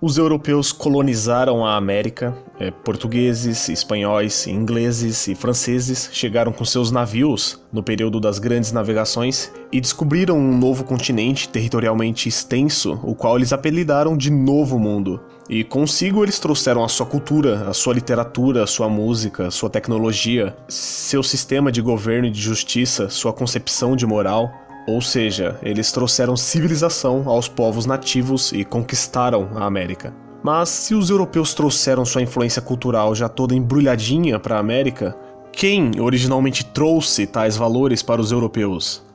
Os europeus colonizaram a América. Portugueses, espanhóis, ingleses e franceses chegaram com seus navios no período das grandes navegações e descobriram um novo continente territorialmente extenso, o qual eles apelidaram de Novo Mundo. E consigo eles trouxeram a sua cultura, a sua literatura, a sua música, a sua tecnologia, seu sistema de governo e de justiça, sua concepção de moral. Ou seja, eles trouxeram civilização aos povos nativos e conquistaram a América. Mas se os europeus trouxeram sua influência cultural já toda embrulhadinha para a América, quem originalmente trouxe tais valores para os europeus?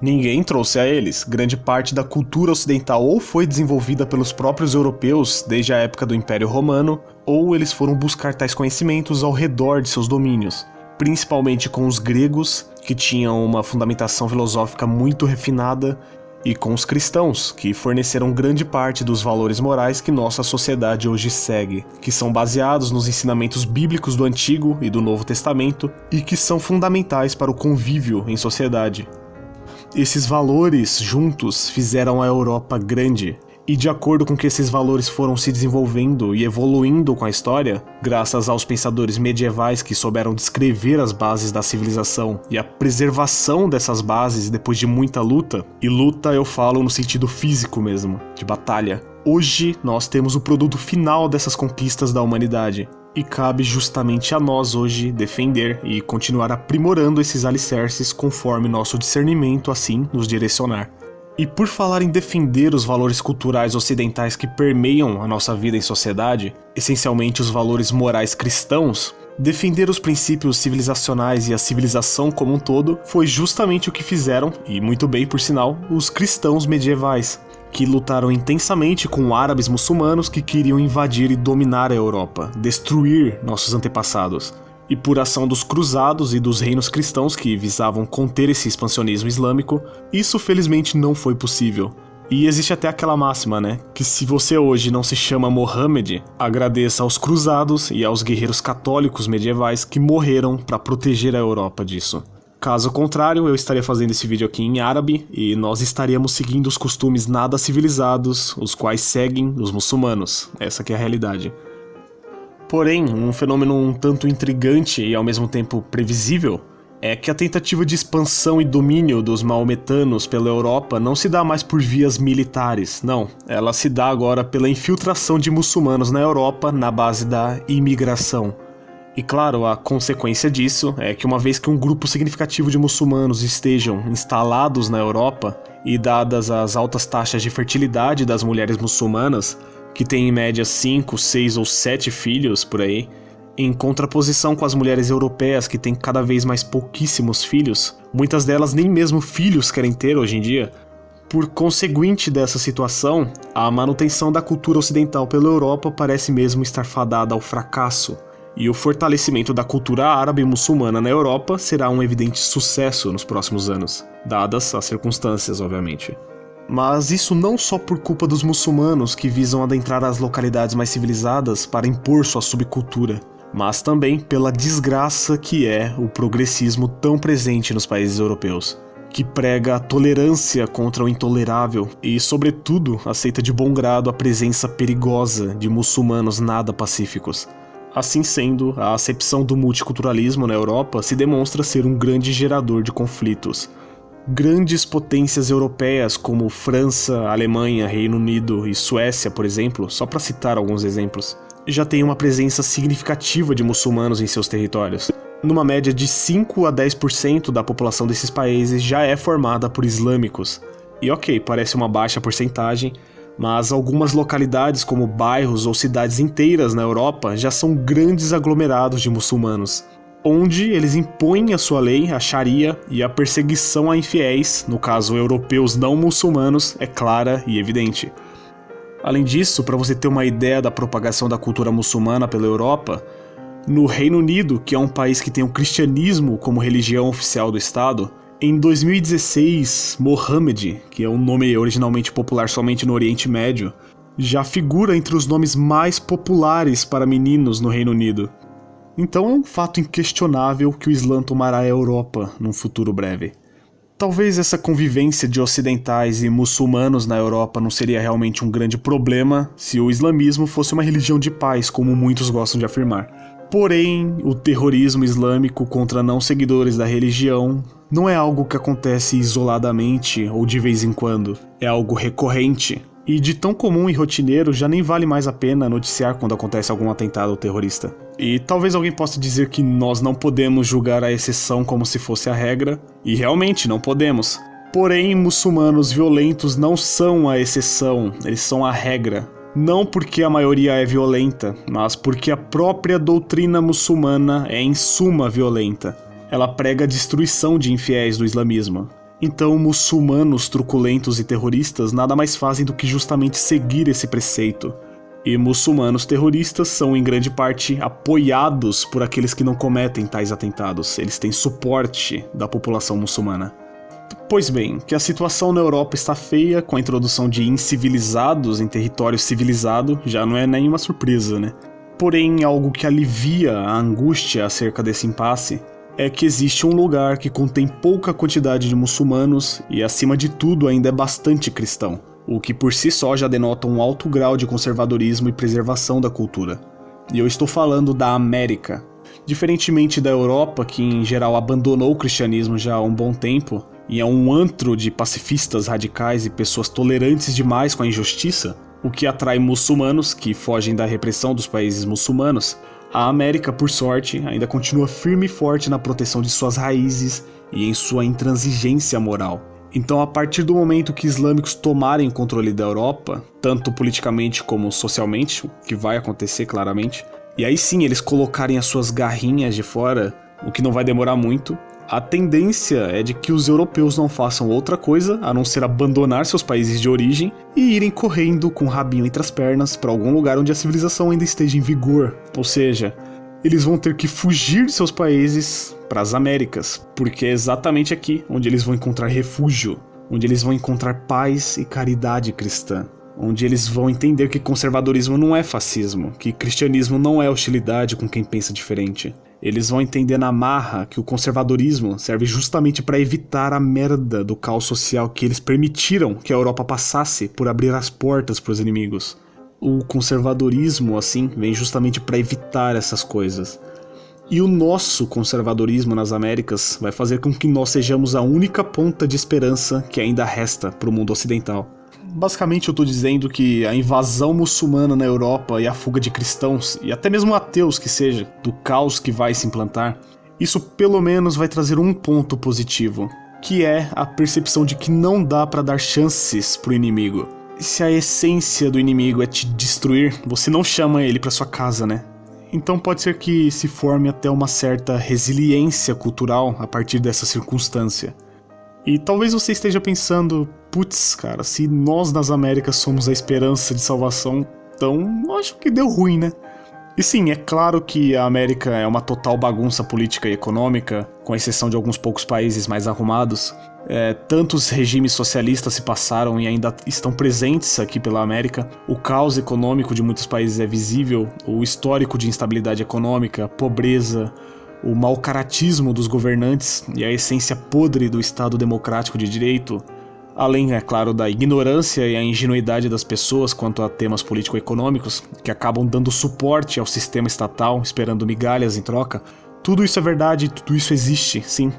Ninguém trouxe a eles. Grande parte da cultura ocidental ou foi desenvolvida pelos próprios europeus desde a época do Império Romano, ou eles foram buscar tais conhecimentos ao redor de seus domínios, principalmente com os gregos, que tinham uma fundamentação filosófica muito refinada, e com os cristãos, que forneceram grande parte dos valores morais que nossa sociedade hoje segue, que são baseados nos ensinamentos bíblicos do Antigo e do Novo Testamento e que são fundamentais para o convívio em sociedade. Esses valores juntos fizeram a Europa grande. E de acordo com que esses valores foram se desenvolvendo e evoluindo com a história, graças aos pensadores medievais que souberam descrever as bases da civilização e a preservação dessas bases depois de muita luta, e luta eu falo no sentido físico mesmo, de batalha, hoje nós temos o produto final dessas conquistas da humanidade. E cabe justamente a nós hoje defender e continuar aprimorando esses alicerces conforme nosso discernimento assim nos direcionar. E por falar em defender os valores culturais ocidentais que permeiam a nossa vida em sociedade, essencialmente os valores morais cristãos, defender os princípios civilizacionais e a civilização como um todo foi justamente o que fizeram, e muito bem por sinal, os cristãos medievais, que lutaram intensamente com árabes muçulmanos que queriam invadir e dominar a Europa, destruir nossos antepassados. E por ação dos cruzados e dos reinos cristãos que visavam conter esse expansionismo islâmico, isso felizmente não foi possível. E existe até aquela máxima, né? Que se você hoje não se chama Mohammed, agradeça aos cruzados e aos guerreiros católicos medievais que morreram para proteger a Europa disso. Caso contrário, eu estaria fazendo esse vídeo aqui em árabe e nós estaríamos seguindo os costumes nada civilizados, os quais seguem os muçulmanos. Essa que é a realidade. Porém, um fenômeno um tanto intrigante e ao mesmo tempo previsível é que a tentativa de expansão e domínio dos maometanos pela Europa não se dá mais por vias militares, não. Ela se dá agora pela infiltração de muçulmanos na Europa na base da imigração. E claro, a consequência disso é que uma vez que um grupo significativo de muçulmanos estejam instalados na Europa e dadas as altas taxas de fertilidade das mulheres muçulmanas, que tem em média 5, 6 ou 7 filhos por aí, em contraposição com as mulheres europeias que têm cada vez mais pouquíssimos filhos, muitas delas nem mesmo filhos querem ter hoje em dia. Por conseguinte dessa situação, a manutenção da cultura ocidental pela Europa parece mesmo estar fadada ao fracasso, e o fortalecimento da cultura árabe e muçulmana na Europa será um evidente sucesso nos próximos anos, dadas as circunstâncias, obviamente. Mas isso não só por culpa dos muçulmanos que visam adentrar as localidades mais civilizadas para impor sua subcultura, mas também pela desgraça que é o progressismo tão presente nos países europeus, que prega a tolerância contra o intolerável e, sobretudo, aceita de bom grado a presença perigosa de muçulmanos nada pacíficos. Assim sendo, a acepção do multiculturalismo na Europa se demonstra ser um grande gerador de conflitos. Grandes potências europeias como França, Alemanha, Reino Unido e Suécia, por exemplo, só para citar alguns exemplos, já têm uma presença significativa de muçulmanos em seus territórios. Numa média de 5 a 10% da população desses países já é formada por islâmicos. E ok, parece uma baixa porcentagem, mas algumas localidades como bairros ou cidades inteiras na Europa já são grandes aglomerados de muçulmanos, onde eles impõem a sua lei, a Sharia, e a perseguição a infiéis, no caso europeus não muçulmanos, é clara e evidente. Além disso, para você ter uma ideia da propagação da cultura muçulmana pela Europa, no Reino Unido, que é um país que tem o cristianismo como religião oficial do Estado, em 2016, Mohammed, que é um nome originalmente popular somente no Oriente Médio, já figura entre os nomes mais populares para meninos no Reino Unido. Então é um fato inquestionável que o Islã tomará a Europa num futuro breve. Talvez essa convivência de ocidentais e muçulmanos na Europa não seria realmente um grande problema se o islamismo fosse uma religião de paz, como muitos gostam de afirmar. Porém, o terrorismo islâmico contra não seguidores da religião não é algo que acontece isoladamente ou de vez em quando, é algo recorrente. E de tão comum e rotineiro já nem vale mais a pena noticiar quando acontece algum atentado terrorista. E talvez alguém possa dizer que nós não podemos julgar a exceção como se fosse a regra, e realmente não podemos. Porém, muçulmanos violentos não são a exceção, eles são a regra. Não porque a maioria é violenta, mas porque a própria doutrina muçulmana é em suma violenta. Ela prega a destruição de infiéis do islamismo. Então, muçulmanos truculentos e terroristas nada mais fazem do que justamente seguir esse preceito. E muçulmanos terroristas são em grande parte apoiados por aqueles que não cometem tais atentados. Eles têm suporte da população muçulmana. Pois bem, que a situação na Europa está feia com a introdução de incivilizados em território civilizado já não é nenhuma surpresa, né? Porém, algo que alivia a angústia acerca desse impasse é que existe um lugar que contém pouca quantidade de muçulmanos e, acima de tudo, ainda é bastante cristão, o que por si só já denota um alto grau de conservadorismo e preservação da cultura. E eu estou falando da América. Diferentemente da Europa, que em geral abandonou o cristianismo já há um bom tempo, e é um antro de pacifistas radicais e pessoas tolerantes demais com a injustiça, o que atrai muçulmanos que fogem da repressão dos países muçulmanos, a América, por sorte, ainda continua firme e forte na proteção de suas raízes e em sua intransigência moral. Então, a partir do momento que islâmicos tomarem o controle da Europa, tanto politicamente como socialmente, o que vai acontecer claramente, e aí sim eles colocarem as suas garrinhas de fora, o que não vai demorar muito, a tendência é de que os europeus não façam outra coisa a não ser abandonar seus países de origem e irem correndo com o rabinho entre as pernas para algum lugar onde a civilização ainda esteja em vigor. Ou seja, eles vão ter que fugir de seus países para as Américas, porque é exatamente aqui onde eles vão encontrar refúgio, onde eles vão encontrar paz e caridade cristã, onde eles vão entender que conservadorismo não é fascismo, que cristianismo não é hostilidade com quem pensa diferente. Eles vão entender na marra que o conservadorismo serve justamente para evitar a merda do caos social que eles permitiram que a Europa passasse por abrir as portas para os inimigos. O conservadorismo, assim, vem justamente para evitar essas coisas. E o nosso conservadorismo nas Américas vai fazer com que nós sejamos a única ponta de esperança que ainda resta para o mundo ocidental. Basicamente eu estou dizendo que a invasão muçulmana na Europa e a fuga de cristãos, e até mesmo ateus que seja, do caos que vai se implantar, isso pelo menos vai trazer um ponto positivo, que é a percepção de que não dá para dar chances pro inimigo. Se a essência do inimigo é te destruir, você não chama ele para sua casa, né? Então pode ser que se forme até uma certa resiliência cultural a partir dessa circunstância. E talvez você esteja pensando, putz, cara, se nós nas Américas somos a esperança de salvação, então eu acho que deu ruim, né? E sim, é claro que a América é uma total bagunça política e econômica, com exceção de alguns poucos países mais arrumados. Tantos regimes socialistas se passaram e ainda estão presentes aqui pela América. O caos econômico de muitos países é visível, o histórico de instabilidade econômica, pobreza, o mau caratismo dos governantes e a essência podre do Estado democrático de direito, além, é claro, da ignorância e a ingenuidade das pessoas quanto a temas político-econômicos, que acabam dando suporte ao sistema estatal, esperando migalhas em troca. Tudo isso é verdade, tudo isso existe, sim.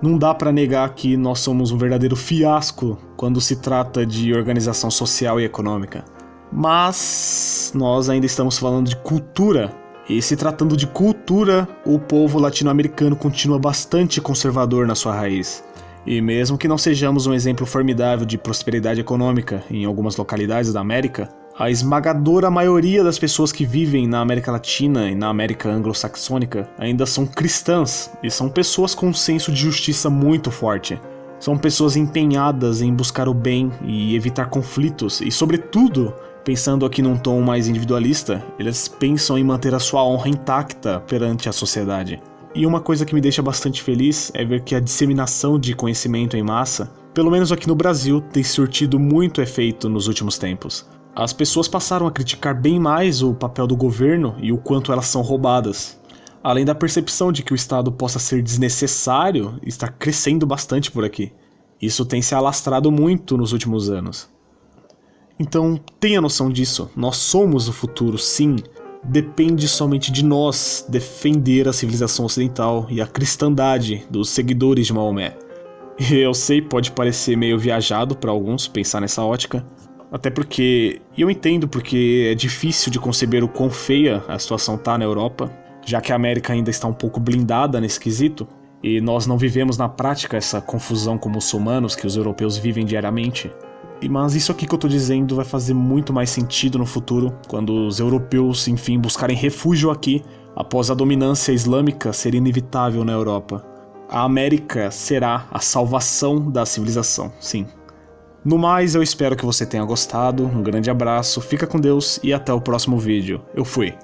Não dá para negar que nós somos um verdadeiro fiasco quando se trata de organização social e econômica. Mas nós ainda estamos falando de cultura. E se tratando de cultura, o povo latino-americano continua bastante conservador na sua raiz. E mesmo que não sejamos um exemplo formidável de prosperidade econômica em algumas localidades da América, a esmagadora maioria das pessoas que vivem na América Latina e na América anglo-saxônica ainda são cristãs e são pessoas com um senso de justiça muito forte. São pessoas empenhadas em buscar o bem e evitar conflitos e, sobretudo, pensando aqui num tom mais individualista, eles pensam em manter a sua honra intacta perante a sociedade. E uma coisa que me deixa bastante feliz é ver que a disseminação de conhecimento em massa, pelo menos aqui no Brasil, tem surtido muito efeito nos últimos tempos. As pessoas passaram a criticar bem mais o papel do governo e o quanto elas são roubadas. Além da percepção de que o Estado possa ser desnecessário, está crescendo bastante por aqui. Isso tem se alastrado muito nos últimos anos. Então, tenha noção disso. Nós somos o futuro, sim. Depende somente de nós defender a civilização ocidental e a cristandade dos seguidores de Maomé. Eu sei, pode parecer meio viajado para alguns pensar nessa ótica, até porque eu entendo porque é difícil de conceber o quão feia a situação tá na Europa, já que a América ainda está um pouco blindada nesse quesito, e nós não vivemos na prática essa confusão com muçulmanos que os europeus vivem diariamente. Mas isso aqui que eu tô dizendo vai fazer muito mais sentido no futuro, quando os europeus, enfim, buscarem refúgio aqui, após a dominância islâmica ser inevitável na Europa. A América será a salvação da civilização, sim. No mais, eu espero que você tenha gostado, um grande abraço, fica com Deus e até o próximo vídeo. Eu fui.